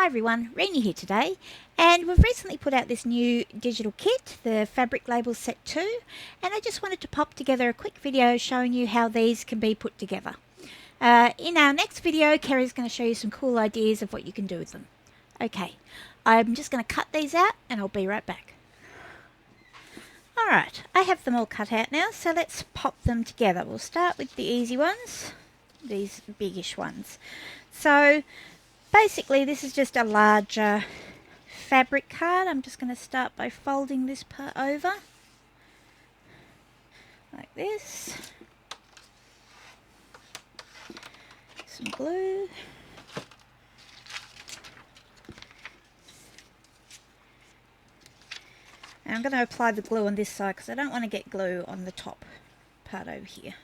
Hi everyone, Renee here today, and we've recently put out this new digital kit, the Fabric Labels Set 2, and I just wanted to pop together a quick video showing you how these can be put together. In our next video, Kerry's going to show you some cool ideas of what you can do with them. Okay, I'm just going to cut these out and I'll be right back. Alright, I have them all cut out now, so let's pop them together. We'll start with the easy ones, these biggish ones. So basically this is just a larger fabric card. I'm just going to start by folding this part over like this. Some glue. And I'm going to apply the glue on this side because I don't want to get glue on the top part over here.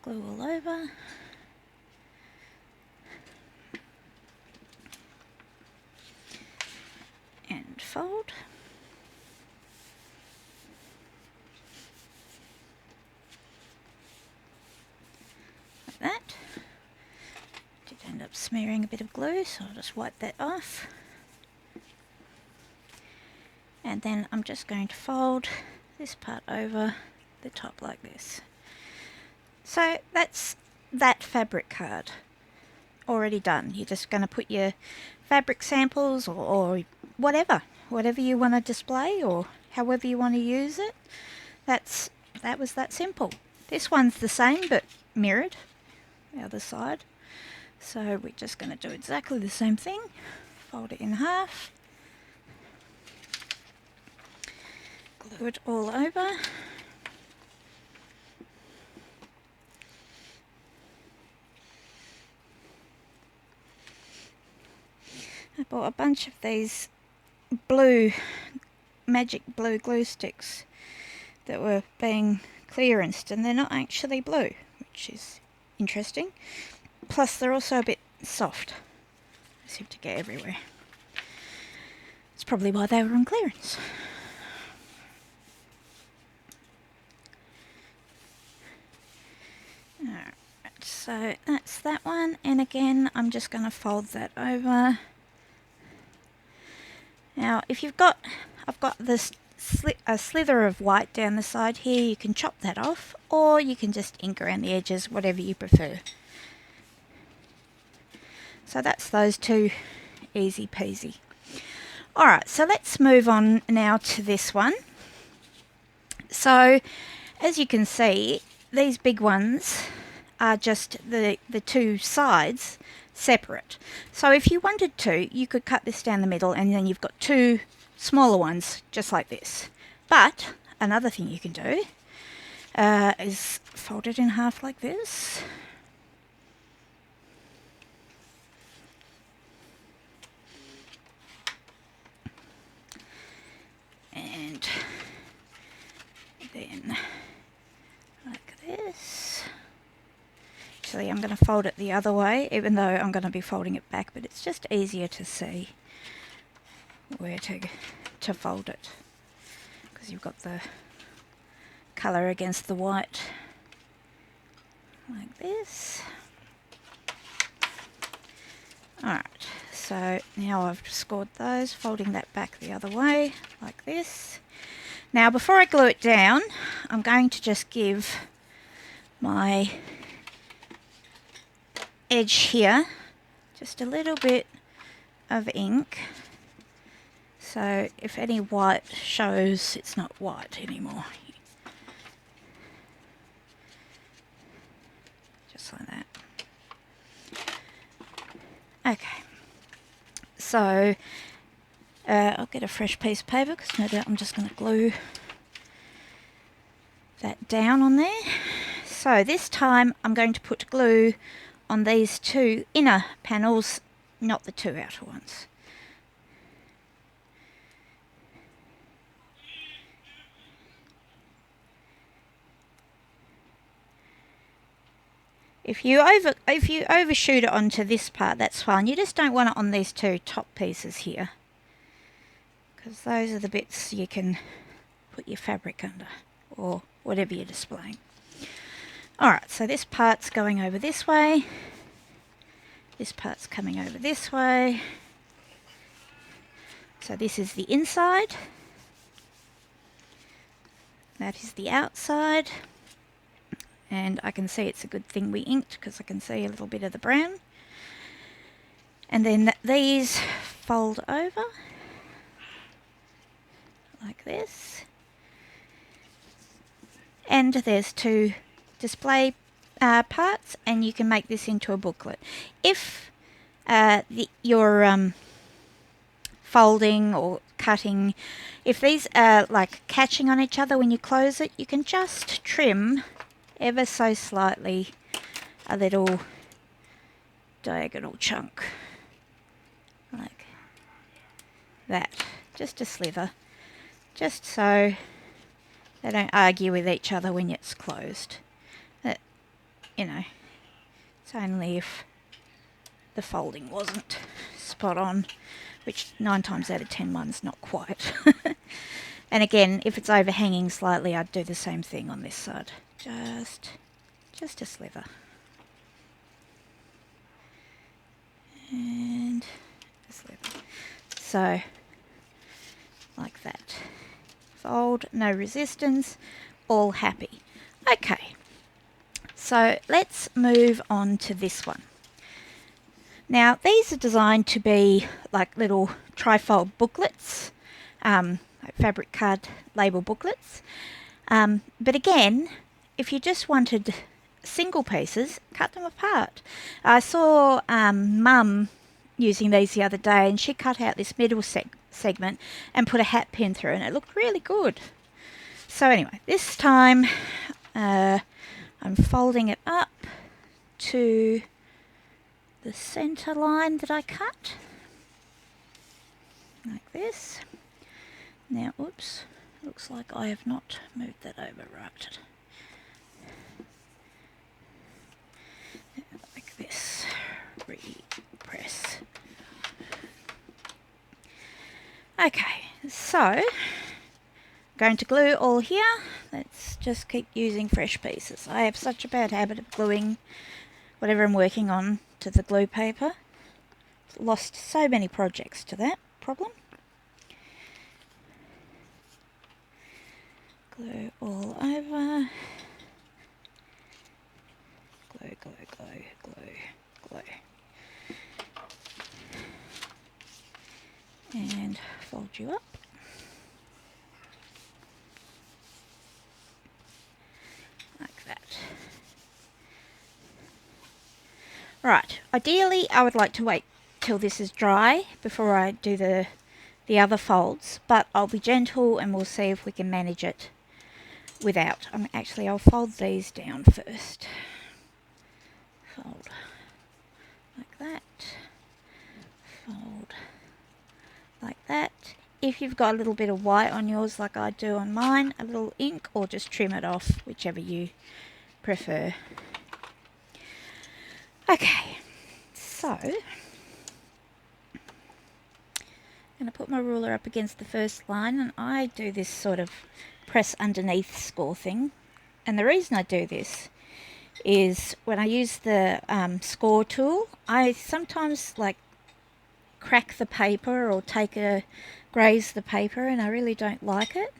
Glue all over. And fold. Like that. Did end up smearing a bit of glue, so I'll just wipe that off. And then I'm just going to fold this part over the top like this. So that's that fabric card already done. You're just going to put your fabric samples or whatever you want to display or however you want to use it. That was that simple. This one's the same but mirrored, the other side. So we're just going to do exactly the same thing. Fold it in half. Glue it all over. I bought a bunch of these magic blue glue sticks that were being clearanced, and they're not actually blue, which is interesting. Plus they're also a bit soft. They seem to get everywhere. That's probably why they were on clearance. Alright, so that's that one, and again I'm just going to fold that over. Now, if I've got this a slither of white down the side here, you can chop that off, or you can just ink around the edges, whatever you prefer. So that's those two, easy peasy. Alright, so let's move on now to this one. So, as you can see, these big ones are just the two sides separate. So if you wanted to, you could cut this down the middle and then you've got two smaller ones just like this. But another thing you can do is fold it in half like this. And then like this. Actually, I'm going to fold it the other way, even though I'm going to be folding it back, but it's just easier to see where to fold it, because you've got the colour against the white, like this. Alright, so now I've scored those, folding that back the other way, like this. Now, before I glue it down, I'm going to just give my edge here just a little bit of ink, so if any white shows, it's not white anymore. Just like that. Okay, so I'll get a fresh piece of paper because no doubt I'm just going to glue that down on there. So this time I'm going to put glue on these two inner panels, not the two outer ones. If you overshoot it onto this part, that's fine. You just don't want it on these two top pieces here, because those are the bits you can put your fabric under, or whatever you're displaying. Alright, so this part's going over this way. This part's coming over this way. So this is the inside. That is the outside. And I can see it's a good thing we inked because I can see a little bit of the brown. And then these fold over like this. And there's two display parts, and you can make this into a booklet. If you're folding or cutting, if these are like catching on each other when you close it, you can just trim ever so slightly a little diagonal chunk like that, just a sliver, just so they don't argue with each other when it's closed. You know, it's only if the folding wasn't spot on, which 9 times out of 10 mine's not quite. And again, if it's overhanging slightly, I'd do the same thing on this side. Just a sliver. And a sliver. So, like that. Fold, no resistance, all happy. Okay, so let's move on to this one. Now, these are designed to be like little trifold booklets, like fabric card label booklets. But again, if you just wanted single pieces, cut them apart. I saw Mum using these the other day, and she cut out this middle segment and put a hat pin through, and it looked really good. So anyway, this time I'm folding it up to the center line that I cut, like this. Now, oops, looks like I have not moved that over right. Like this, repress. Okay, so I'm going to glue all here. Let's just keep using fresh pieces. I have such a bad habit of gluing whatever I'm working on to the glue paper. Lost so many projects to that problem. Glue all over. Glue, glue, glue, glue, glue. And fold you up. Like that. Right, ideally I would like to wait till this is dry before I do the other folds, but I'll be gentle and we'll see if we can manage it without. Actually, I'll fold these down first. Fold like that. Fold like that. If you've got a little bit of white on yours like I do on mine, a little ink, or just trim it off, whichever you prefer. Okay, so I'm going to put my ruler up against the first line, and I do this sort of press underneath score thing. And the reason I do this is when I use the score tool, I sometimes like crack the paper or graze the paper, and I really don't like it.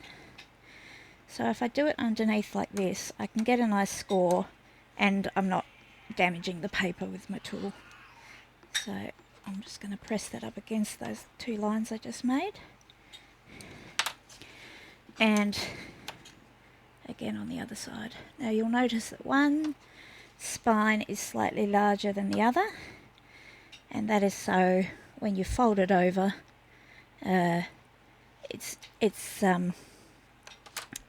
So if I do it underneath like this, I can get a nice score and I'm not damaging the paper with my tool. So I'm just going to press that up against those two lines I just made. And again on the other side. Now you'll notice that one spine is slightly larger than the other, and that is so when you fold it over, it's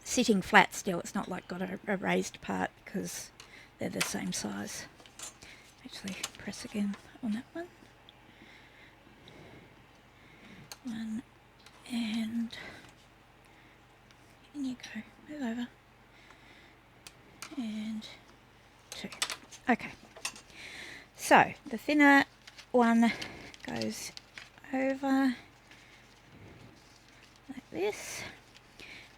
sitting flat still. It's not like got a raised part because they're the same size. Actually, press again on that one. One, and in you go. Move over. And two. Okay. So the thinner one goes over like this,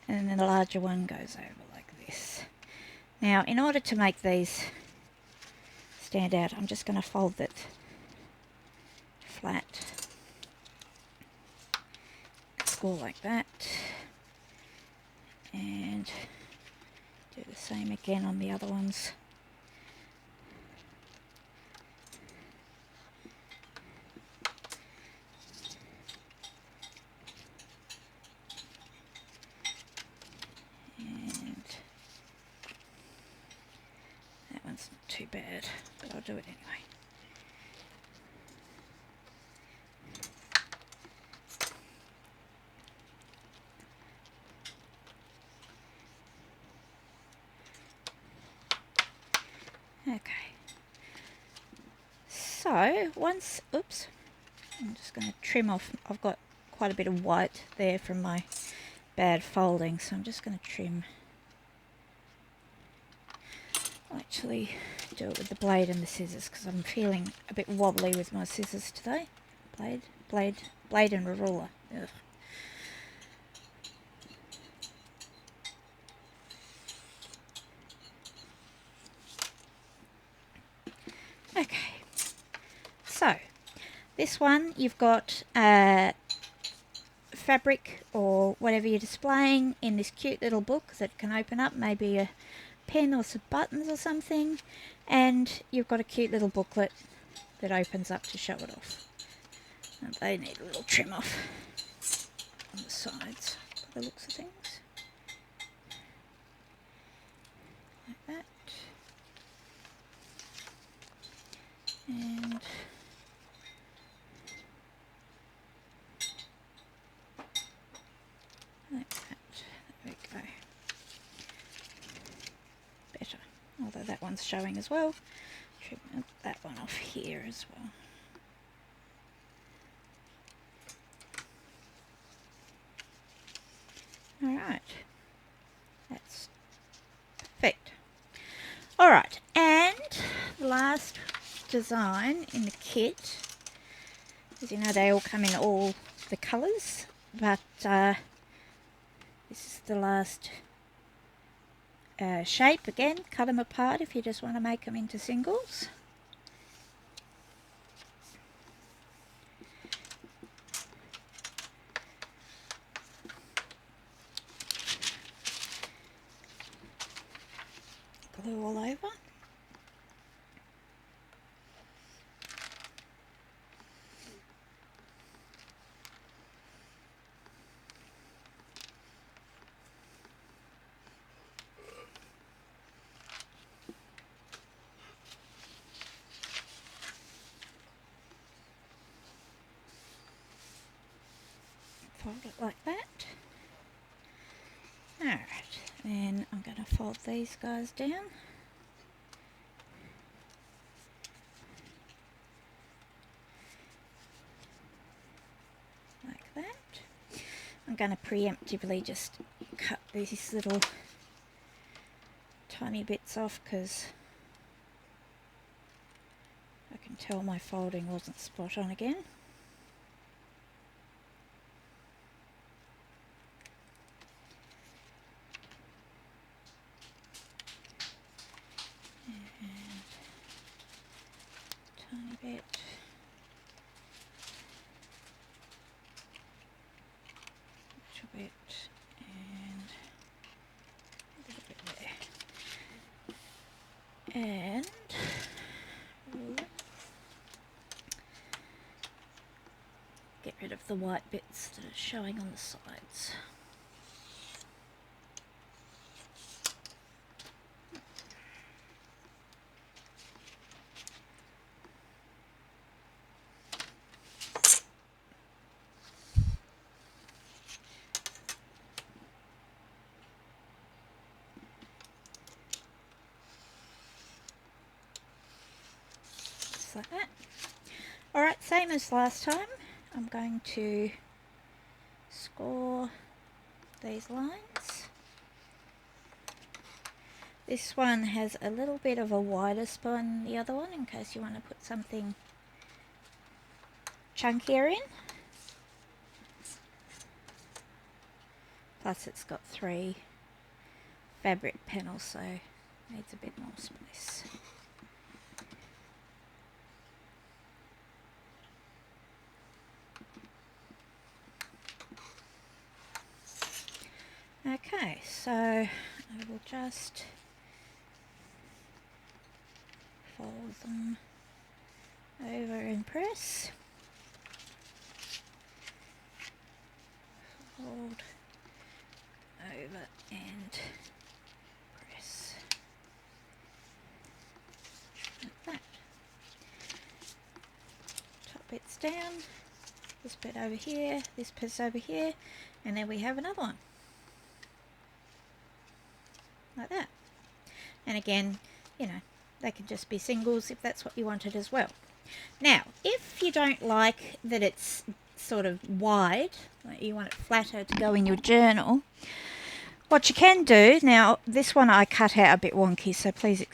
and then the larger one goes over like this. Now, in order to make these stand out, I'm just going to fold it flat, score like that, and do the same again on the other ones. And that one's not too bad, but I'll do it anyway. Okay, so once, oops, I'm just going to trim off, I've got quite a bit of white there from my bad folding, so I'm just going to trim. I'll actually do it with the blade and the scissors because I'm feeling a bit wobbly with my scissors today. Blade and a ruler. Ugh. Okay, so this one you've got fabric or whatever you're displaying in this cute little book that can open up, maybe a pen or some buttons or something, and you've got a cute little booklet that opens up to show it off. And they need a little trim off on the sides by the looks of things. Like that. And like that. There we go. Better. Although that one's showing as well. Trim that one off here as well. Alright. That's perfect. Alright, and the last design in the kit, as you know they all come in all the colours, but this is the last shape. Again, cut them apart if you just want to make them into singles. Glue all over. Fold it like that. Alright, then I'm going to fold these guys down. Like that. I'm going to preemptively just cut these little tiny bits off because I can tell my folding wasn't spot on again. Tiny bit. Little bit. And a little bit there. And get rid of the white bits that are showing on the sides. Like that. Alright, same as last time, I'm going to score these lines. This one has a little bit of a wider spot than the other one in case you want to put something chunkier in. Plus it's got 3 fabric panels, so Needs a bit more space. Okay, so I will just fold them over and press. Fold over and press. Like that. Top bit's down, this bit over here, this bit's over here, and then we have another one. Like that. And again, you know, they can just be singles if that's what you wanted as well. Now, if you don't like that it's sort of wide, like you want it flatter to go in your journal, what you can do, now this one I cut out a bit wonky, so please,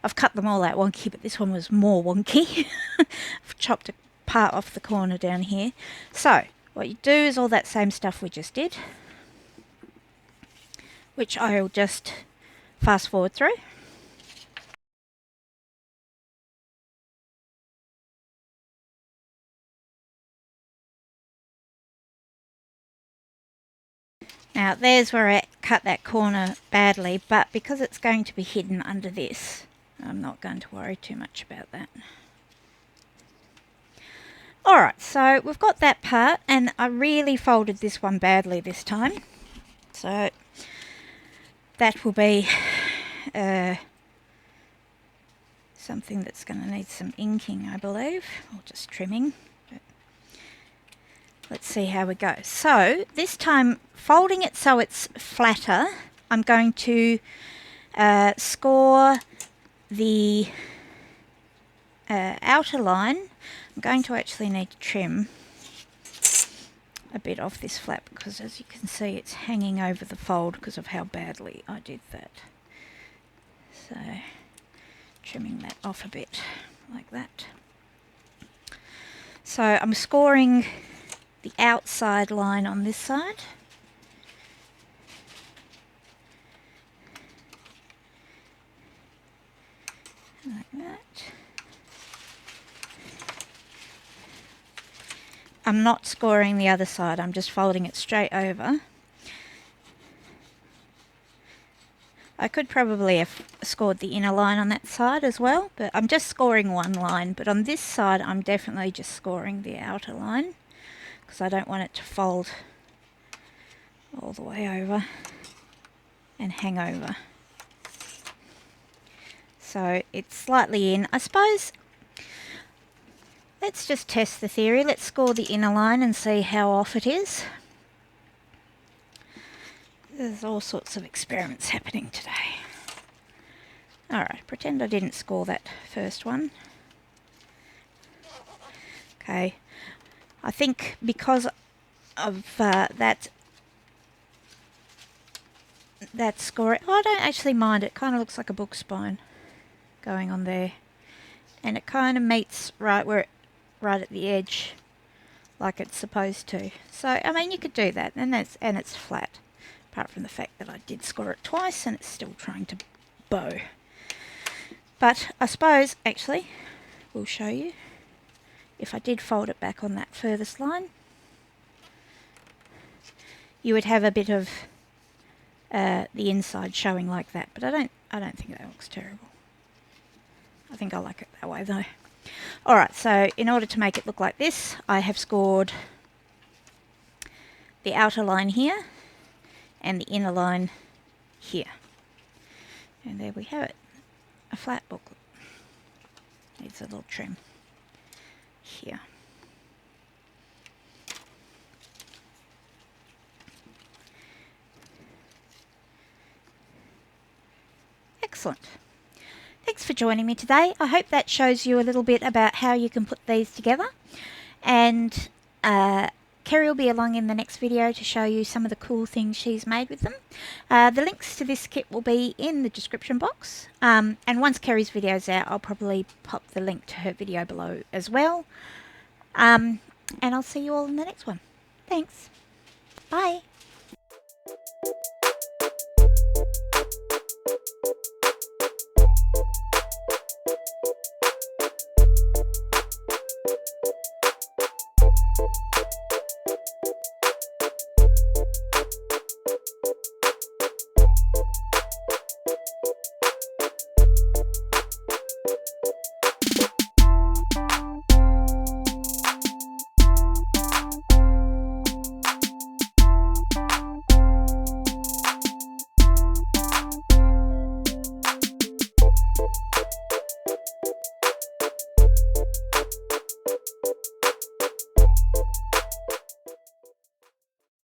I've cut them all out wonky, but this one was more wonky. I've chopped a part off the corner down here. So, what you do is all that same stuff we just did, which I'll just fast forward through. Now there's where I cut that corner badly, but because it's going to be hidden under this, I'm not going to worry too much about that. Alright, so we've got that part, and I really folded this one badly this time. So that will be something that's going to need some inking, I believe, or just trimming. Let's see how we go. So this time, folding it so it's flatter, I'm going to score the outer line. I'm going to actually need to trim a bit off this flap because, as you can see, it's hanging over the fold because of how badly I did that. So trimming that off a bit like that. So I'm scoring the outside line on this side. Like that. I'm not scoring the other side, I'm just folding it straight over. I could probably have scored the inner line on that side as well, but I'm just scoring one line. But on this side, I'm definitely just scoring the outer line, because I don't want it to fold all the way over and hang over. So it's slightly in. I suppose, let's just test the theory. Let's score the inner line and see how off it is. There's all sorts of experiments happening today. Alright, pretend I didn't score that first one. Okay. I think because of that score, I don't actually mind. It kind of looks like a book spine going on there, and it kind of meets right at the edge, like it's supposed to. So I mean, you could do that, and it's flat. Apart from the fact that I did score it twice, and it's still trying to bow. But I suppose actually, we'll show you. If I did fold it back on that furthest line, you would have a bit of the inside showing like that. But I don't think that looks terrible. I think I like it that way though. Alright, so in order to make it look like this, I have scored the outer line here and the inner line here. And there we have it. A flat booklet. Needs a little trim here. Excellent. Thanks for joining me today. I hope that shows you a little bit about how you can put these together. And Kerry will be along in the next video to show you some of the cool things she's made with them. The links to this kit will be in the description box. And once Kerry's video's out, I'll probably pop the link to her video below as well. And I'll see you all in the next one. Thanks. Bye.